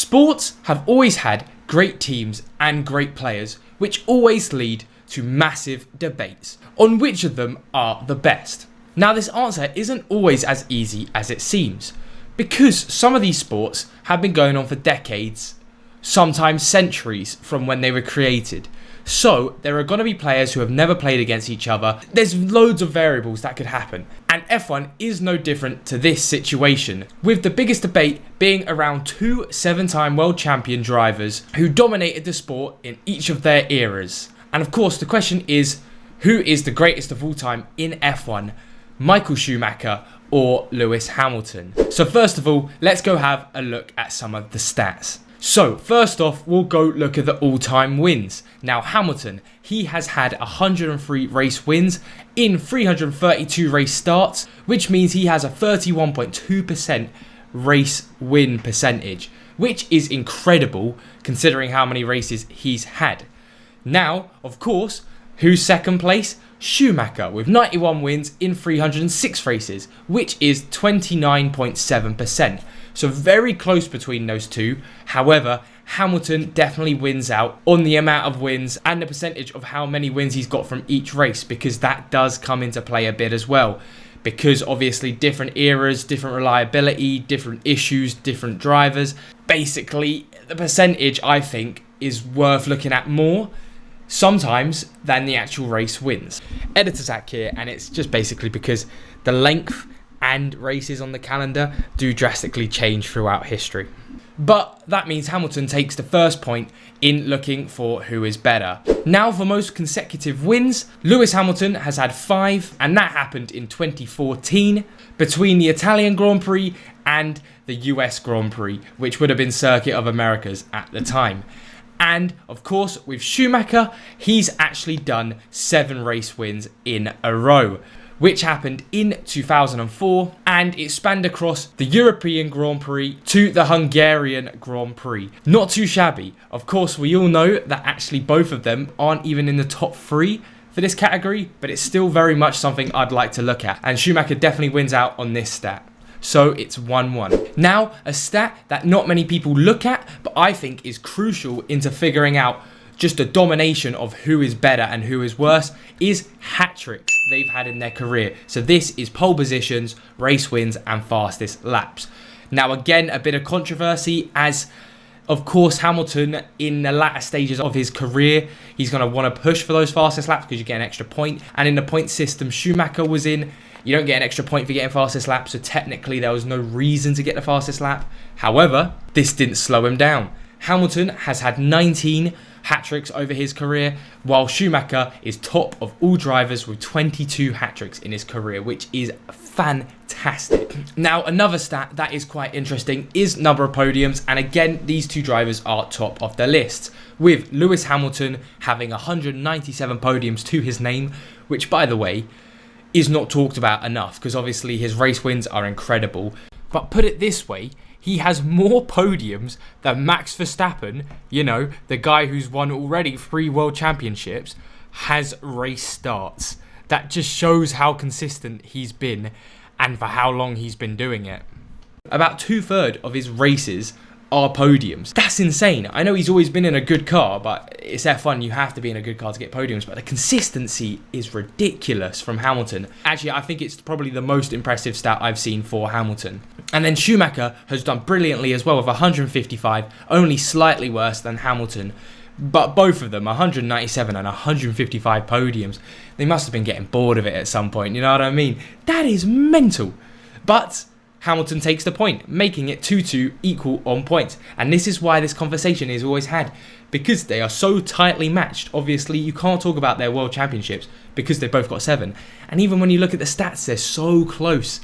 Sports have always had great teams and great players, which always lead to massive debates on which of them are the best. Now, this answer isn't always as easy as it seems, because some of these sports have been going on for decades, sometimes centuries from when they were created. So there are going to be players who have never played against each other. There's loads of variables that could happen. And F1 is no different to this situation, with the biggest debate being around two 7-time world champion drivers who dominated the sport in each of their eras. And of course, the question is, who is the greatest of all time in F1? Michael Schumacher or Lewis Hamilton? So first of all, let's go have a look at some of the stats. So first off, we'll go look at the all-time wins. Now Hamilton, he has had 103 race wins in 332 race starts, which means he has a 31.2% race win percentage, which is incredible considering how many races he's had. Now, of course, who's second place? Schumacher with 91 wins in 306 races, which is 29.7%. So very close between those two. However, Hamilton definitely wins out on the amount of wins and the percentage of how many wins he's got from each race, because that does come into play a bit as well. Because obviously different eras, different reliability, different issues, different drivers. Basically, the percentage, I think, is worth looking at more sometimes than the actual race wins. Editor's hack here, and it's just basically because the length and races on the calendar do drastically change throughout history. But that means Hamilton takes the first point in looking for who is better. Now for most consecutive wins, Lewis Hamilton has had 5, and that happened in 2014 between the Italian Grand Prix and the US Grand Prix, which would have been Circuit of Americas at the time. And of course, with Schumacher, he's actually done 7 race wins in a row, which happened in 2004, and it spanned across the European Grand Prix to the Hungarian Grand Prix. Not too shabby. Of course, we all know that actually both of them aren't even in the top 3 for this category, but it's still very much something I'd like to look at, and Schumacher definitely wins out on this stat. So it's 1-1. Now, a stat that not many people look at, but I think is crucial into figuring out just a domination of who is better and who is worse, is hat-tricks they've had in their career. So this is pole positions, race wins, and fastest laps. Now again, a bit of controversy, as of course Hamilton in the latter stages of his career, he's going to want to push for those fastest laps because you get an extra point. And in the point system Schumacher was in, you don't get an extra point for getting fastest lap, so technically there was no reason to get the fastest lap. However, this didn't slow him down. Hamilton has had 19 hat-tricks over his career, while Schumacher is top of all drivers with 22 hat-tricks in his career, which is fantastic. Now, another stat that is quite interesting is number of podiums, and again, these two drivers are top of the list, with Lewis Hamilton having 197 podiums to his name, which, by the way, is not talked about enough, because obviously his race wins are incredible. But put it this way, he has more podiums than Max Verstappen, you know, the guy who's won already 3 world championships, has race starts. That just shows how consistent he's been and for how long he's been doing it. About 2/3 of his races are podiums. That's insane. I know he's always been in a good car, but it's F1, you have to be in a good car to get podiums, but the consistency is ridiculous from Hamilton. Actually, I think it's probably the most impressive stat I've seen for Hamilton. And then Schumacher has done brilliantly as well with 155, only slightly worse than Hamilton. But both of them, 197 and 155 podiums, they must have been getting bored of it at some point, you know what I mean? That is mental. But Hamilton takes the point, making it 2-2 equal on points. And this is why this conversation is always had, because they are so tightly matched. Obviously, you can't talk about their world championships because they've both got 7. And even when you look at the stats, they're so close.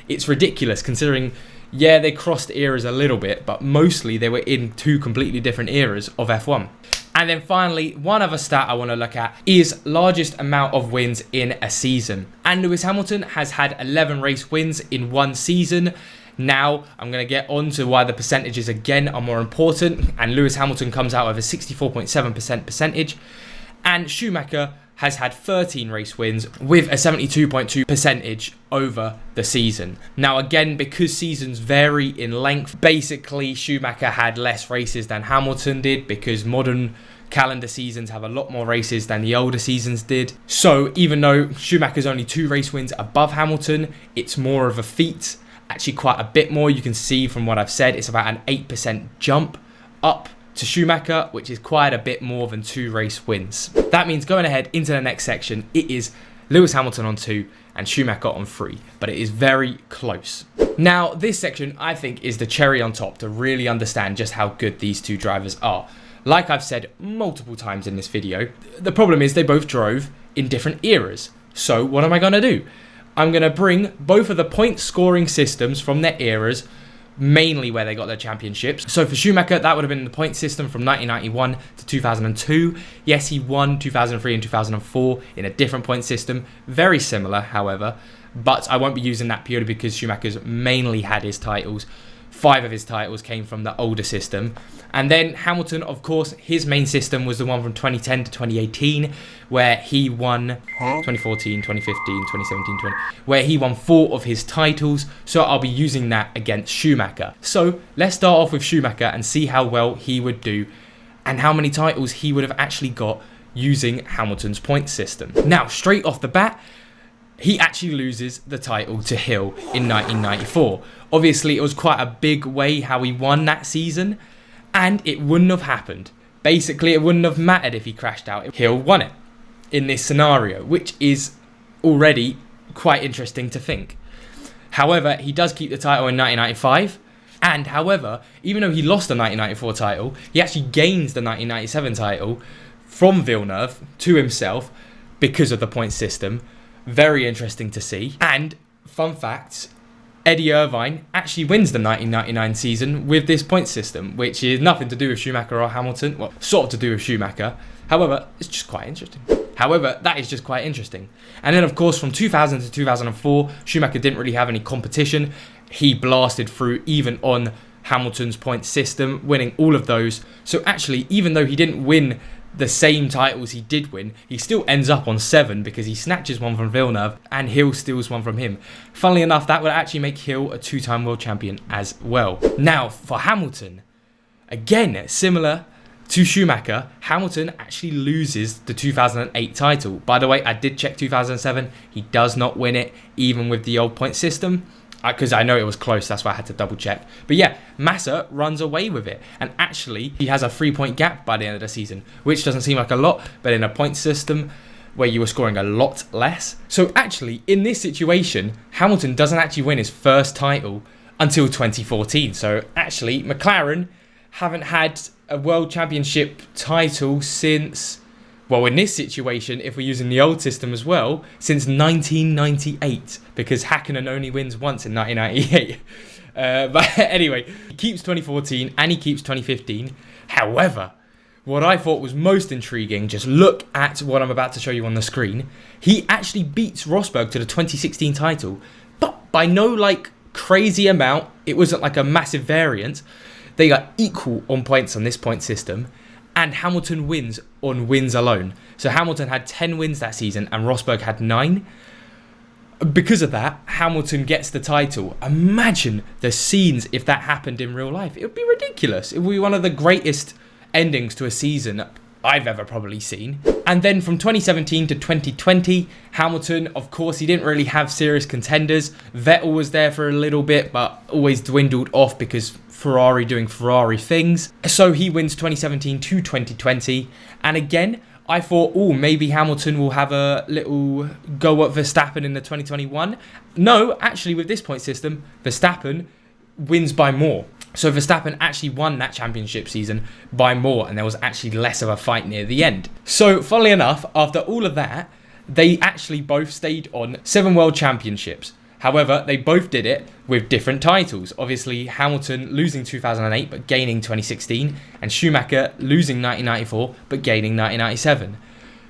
It's ridiculous considering, yeah, they crossed eras a little bit, but mostly they were in 2 completely different eras of F1. And then finally, one other stat I want to look at is largest amount of wins in a season. And Lewis Hamilton has had 11 race wins in 1 season. Now, I'm going to get on to why the percentages again are more important. And Lewis Hamilton comes out with a 64.7% percentage. And Schumacher has had 13 race wins with a 72.2 percentage over the season. Now again, because seasons vary in length, basically Schumacher had less races than Hamilton did because modern calendar seasons have a lot more races than the older seasons did. So even though Schumacher's only 2 race wins above Hamilton, it's more of a feat, actually quite a bit more. You can see from what I've said, it's about an 8% jump up to Schumacher, which is quite a bit more than 2 race wins. That means going ahead into the next section, it is Lewis Hamilton on 2 and Schumacher on 3, but it is very close. Now, this section I think is the cherry on top to really understand just how good these 2 drivers are. Like I've said multiple times in this video, the problem is they both drove in different eras. So what am I going to do? I'm going to bring both of the point scoring systems from their eras, mainly where they got their championships. So for Schumacher, that would have been the point system from 1991 to 2002. Yes, he won 2003 and 2004 in a different point system. Very similar, however, but I won't be using that purely because Schumacher's mainly had his titles. 5 of his titles came from the older system. And then Hamilton, of course, his main system was the one from 2010 to 2018, where he won 2014, 2015, 2017, where he won 4 of his titles. So I'll be using that against Schumacher. So let's start off with Schumacher and see how well he would do and how many titles he would have actually got using Hamilton's point system. Now, straight off the bat, he actually loses the title to Hill in 1994. Obviously, it was quite a big way how he won that season, and it wouldn't have happened. Basically, it wouldn't have mattered if he crashed out. Hill won it in this scenario, which is already quite interesting to think. However, he does keep the title in 1995, and however, even though he lost the 1994 title, he actually gains the 1997 title from Villeneuve to himself because of the point system. Very interesting to see. And fun fact, Eddie Irvine actually wins the 1999 season with this point system, which is nothing to do with Schumacher or Hamilton. Well, sort of to do with Schumacher. However, it's just quite interesting. That is just quite interesting. And then, of course, from 2000 to 2004, Schumacher didn't really have any competition. He blasted through even on Hamilton's point system, winning all of those. So actually, even though he didn't win the same titles he did win, he still ends up on 7 because he snatches one from Villeneuve and Hill steals one from him. Funnily enough, that would actually make Hill a 2-time world champion as well. Now, for Hamilton, again, similar to Schumacher, Hamilton actually loses the 2008 title. By the way, I did check 2007. He does not win it, even with the old point system, because I know it was close, that's why I had to double check. But yeah, Massa runs away with it, and actually he has a 3-point gap by the end of the season, which doesn't seem like a lot, but in a point system where you were scoring a lot less. So actually, in this situation, Hamilton doesn't actually win his first title until 2014. So actually, McLaren haven't had a world championship title since, well, in this situation, if we're using the old system as well, since 1998, because Häkkinen only wins once in 1998. But anyway, he keeps 2014 and he keeps 2015. However, what I thought was most intriguing, just look at what I'm about to show you on the screen. He actually beats Rosberg to the 2016 title, but by no crazy amount. It wasn't like a massive variance. They are equal on points on this point system. And Hamilton wins on wins alone. So Hamilton had 10 wins that season and Rosberg had 9. Because of that, Hamilton gets the title. Imagine the scenes if that happened in real life. It would be ridiculous. It would be one of the greatest endings to a season I've ever probably seen. And then from 2017 to 2020, Hamilton, of course, he didn't really have serious contenders. Vettel was there for a little bit, but always dwindled off because Ferrari doing Ferrari things. So he wins 2017 to 2020. And again, I thought, maybe Hamilton will have a little go at Verstappen in the 2021. No, actually with this point system, Verstappen wins by more. So Verstappen actually won that championship season by more, and there was actually less of a fight near the end. So funnily enough, after all of that, they actually both stayed on 7 world championships. However, they both did it with different titles. Obviously, Hamilton losing 2008 but gaining 2016, and Schumacher losing 1994 but gaining 1997.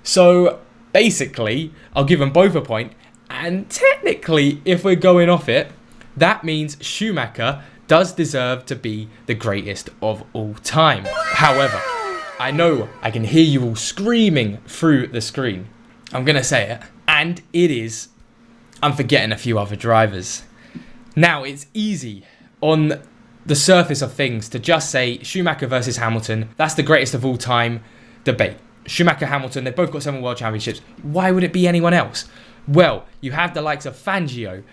So basically, I'll give them both a point, and technically, if we're going off it, that means Schumacher does deserve to be the greatest of all time. However, I know I can hear you all screaming through the screen. I'm going to say it. And it is, I'm forgetting a few other drivers. Now, it's easy on the surface of things to just say Schumacher versus Hamilton. That's the greatest of all time debate. Schumacher, Hamilton, they've both got 7 world championships. Why would it be anyone else? Well, you have the likes of Fangio.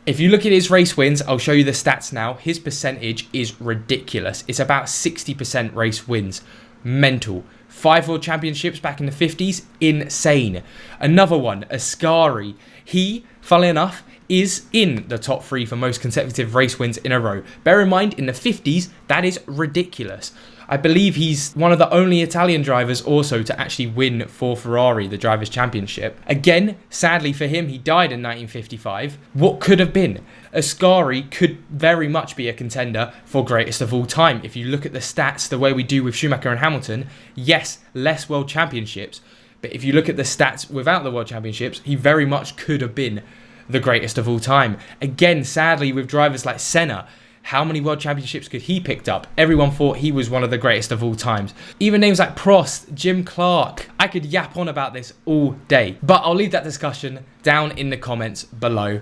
If you look at his race wins, I'll show you the stats now. His percentage is ridiculous. It's about 60% race wins. Mental. 5 world championships back in the 50s. Insane. Another one, Ascari. He, funnily enough, is in the top 3 for most consecutive race wins in a row. Bear in mind, in the 50s, that is ridiculous. I believe he's one of the only Italian drivers also to actually win for Ferrari, the Drivers' Championship. Again, sadly for him, he died in 1955. What could have been? Ascari could very much be a contender for greatest of all time. If you look at the stats the way we do with Schumacher and Hamilton, yes, less world championships. But if you look at the stats without the world championships, he very much could have been the greatest of all time. Again, sadly, with drivers like Senna, how many world championships could he picked up? Everyone thought he was one of the greatest of all times. Even names like Prost, Jim Clark. I could yap on about this all day, but I'll leave that discussion down in the comments below.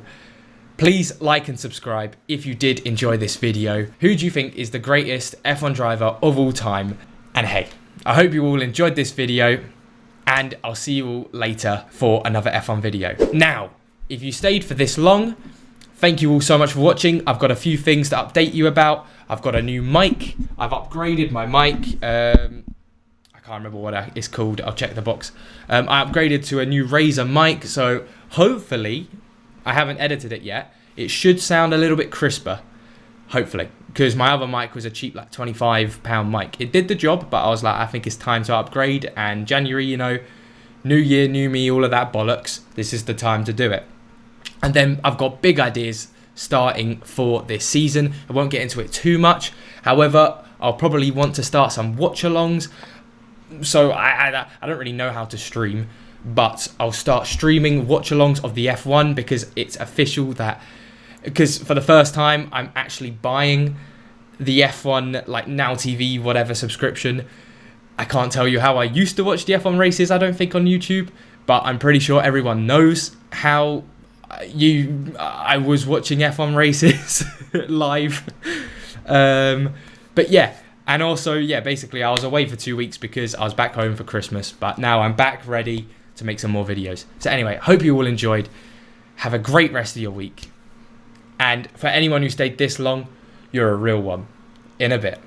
Please like and subscribe if you did enjoy this video. Who do you think is the greatest F1 driver of all time? And hey, I hope you all enjoyed this video, and I'll see you all later for another F1 video. Now, if you stayed for this long, thank you all so much for watching. I've got a few things to update you about. I've got a new mic. I've upgraded my mic. I can't remember what it's called. I'll check the box. I upgraded to a new Razer mic, so hopefully, I haven't edited it yet, it should sound a little bit crisper. Hopefully, because my other mic was a cheap, like £25 mic. It did the job, but I was like, I think it's time to upgrade. And January, you know, new year, new me, all of that bollocks. This is the time to do it. And then I've got big ideas starting for this season. I won't get into it too much. However, I'll probably want to start some watch-alongs. So I don't really know how to stream, but I'll start streaming watch-alongs of the F1 because it's official that... Because for the first time, I'm actually buying the F1, like Now TV, whatever subscription. I can't tell you how I used to watch the F1 races, I don't think, on YouTube. But I'm pretty sure everyone knows how... I was watching F1 races live. But yeah, and also, yeah, basically I was away for 2 weeks because I was back home for Christmas, but now I'm back ready to make some more videos. So anyway, hope you all enjoyed. Have a great rest of your week. And for anyone who stayed this long, you're a real one. In a bit.